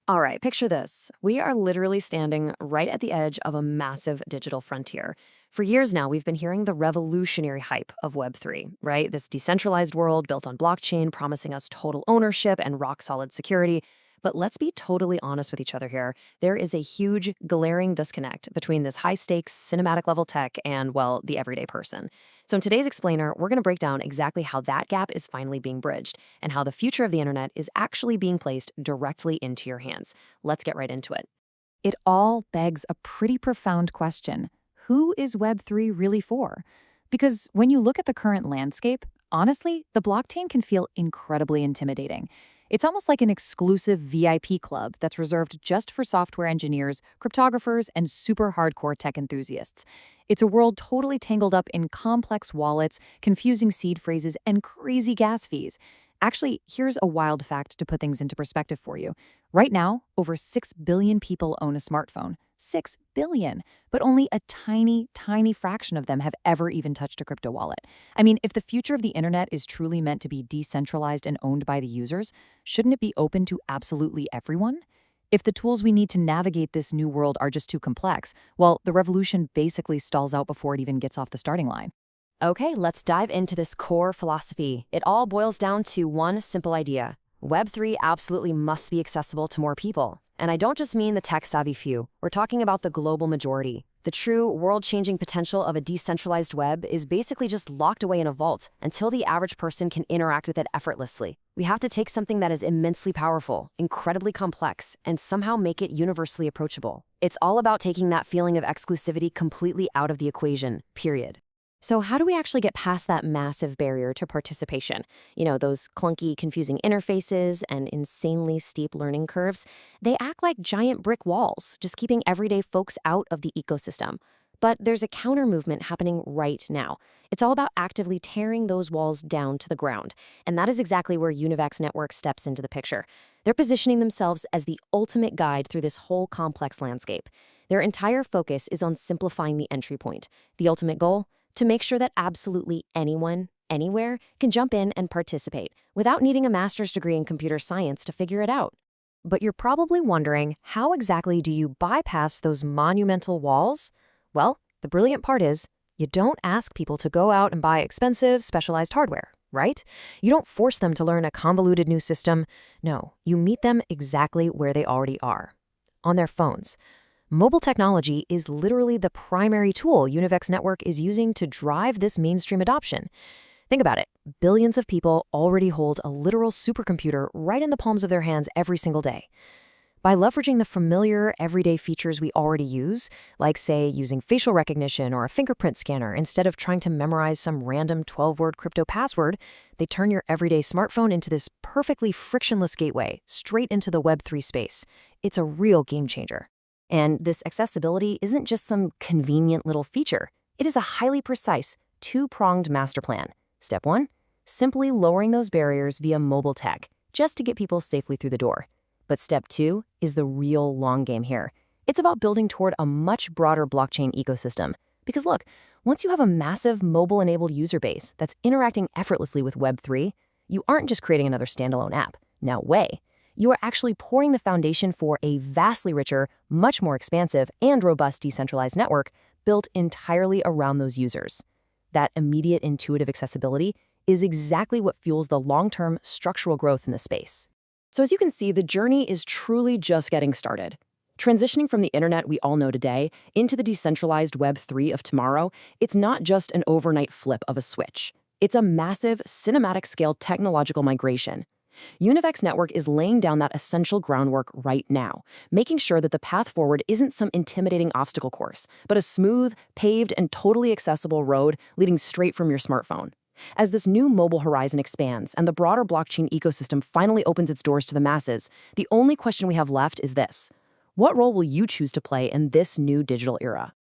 All right, picture this. We are literally standing right at the edge of a massive digital frontier. For years now, we've been hearing the revolutionary hype of Web3, right? This decentralized world built on blockchain, promising us total ownership and rock solid security. But let's be totally honest with each other here. There is a huge, glaring disconnect between this high stakes, cinematic level tech and, well, the everyday person. So, in today's explainer, we're going to break down exactly how that gap is finally being bridged and how the future of the internet is actually being placed directly into your hands. Let's get right into it. It all begs a pretty profound question. Who is Web3 really for? Because when you look at the current landscape, honestly, the blockchain can feel incredibly intimidating. It's almost like an exclusive VIP club that's reserved just for software engineers, cryptographers, and super hardcore tech enthusiasts. It's a world totally tangled up in complex wallets, confusing seed phrases, and crazy gas fees. Actually, here's a wild fact to put things into perspective for you. Right now, over 6 billion people own a smartphone. 6 billion. But only a tiny, tiny fraction of them have ever even touched a crypto wallet. I mean, if the future of the internet is truly meant to be decentralized and owned by the users, shouldn't it be open to absolutely everyone? If the tools we need to navigate this new world are just too complex, well, the revolution basically stalls out before it even gets off the starting line. Okay, let's dive into this core philosophy. It all boils down to one simple idea. Web3 absolutely must be accessible to more people. And I don't just mean the tech-savvy few. We're talking about the global majority. The true world-changing potential of a decentralized web is basically just locked away in a vault until the average person can interact with it effortlessly. We have to take something that is immensely powerful, incredibly complex, and somehow make it universally approachable. It's all about taking that feeling of exclusivity completely out of the equation, period. So how do we actually get past that massive barrier to participation? Those clunky, confusing interfaces and insanely steep learning curves, they act like giant brick walls, just keeping everyday folks out of the ecosystem. But there's a counter movement happening right now. It's all about actively tearing those walls down to the ground. And that is exactly where Univex Network steps into the picture. They're positioning themselves as the ultimate guide through this whole complex landscape. Their entire focus is on simplifying the entry point. The ultimate goal? To make sure that absolutely anyone, anywhere, can jump in and participate without needing a master's degree in computer science to figure it out. But you're probably wondering, how exactly do you bypass those monumental walls? Well, the brilliant part is, you don't ask people to go out and buy expensive, specialized hardware, right? You don't force them to learn a convoluted new system. No, you meet them exactly where they already are, on their phones. Mobile technology is literally the primary tool Univex Network is using to drive this mainstream adoption. Think about it. Billions of people already hold a literal supercomputer right in the palms of their hands every single day. By leveraging the familiar, everyday features we already use, like, say, using facial recognition or a fingerprint scanner instead of trying to memorize some random 12-word crypto password, they turn your everyday smartphone into this perfectly frictionless gateway straight into the Web3 space. It's a real game changer. And this accessibility isn't just some convenient little feature. It is a highly precise, two-pronged master plan. Step 1, simply lowering those barriers via mobile tech, just to get people safely through the door. But step 2 is the real long game here. It's about building toward a much broader blockchain ecosystem. Because look, once you have a massive mobile-enabled user base that's interacting effortlessly with Web3, you aren't just creating another standalone app. No way. You are actually pouring the foundation for a vastly richer, much more expansive, and robust decentralized network built entirely around those users. That immediate intuitive accessibility is exactly what fuels the long-term structural growth in the space. So as you can see, the journey is truly just getting started. Transitioning from the internet we all know today into the decentralized Web3 of tomorrow, it's not just an overnight flip of a switch. It's a massive, cinematic-scale technological migration. Univex Network is laying down that essential groundwork right now, making sure that the path forward isn't some intimidating obstacle course, but a smooth, paved, and totally accessible road leading straight from your smartphone. As this new mobile horizon expands and the broader blockchain ecosystem finally opens its doors to the masses, the only question we have left is this: what role will you choose to play in this new digital era?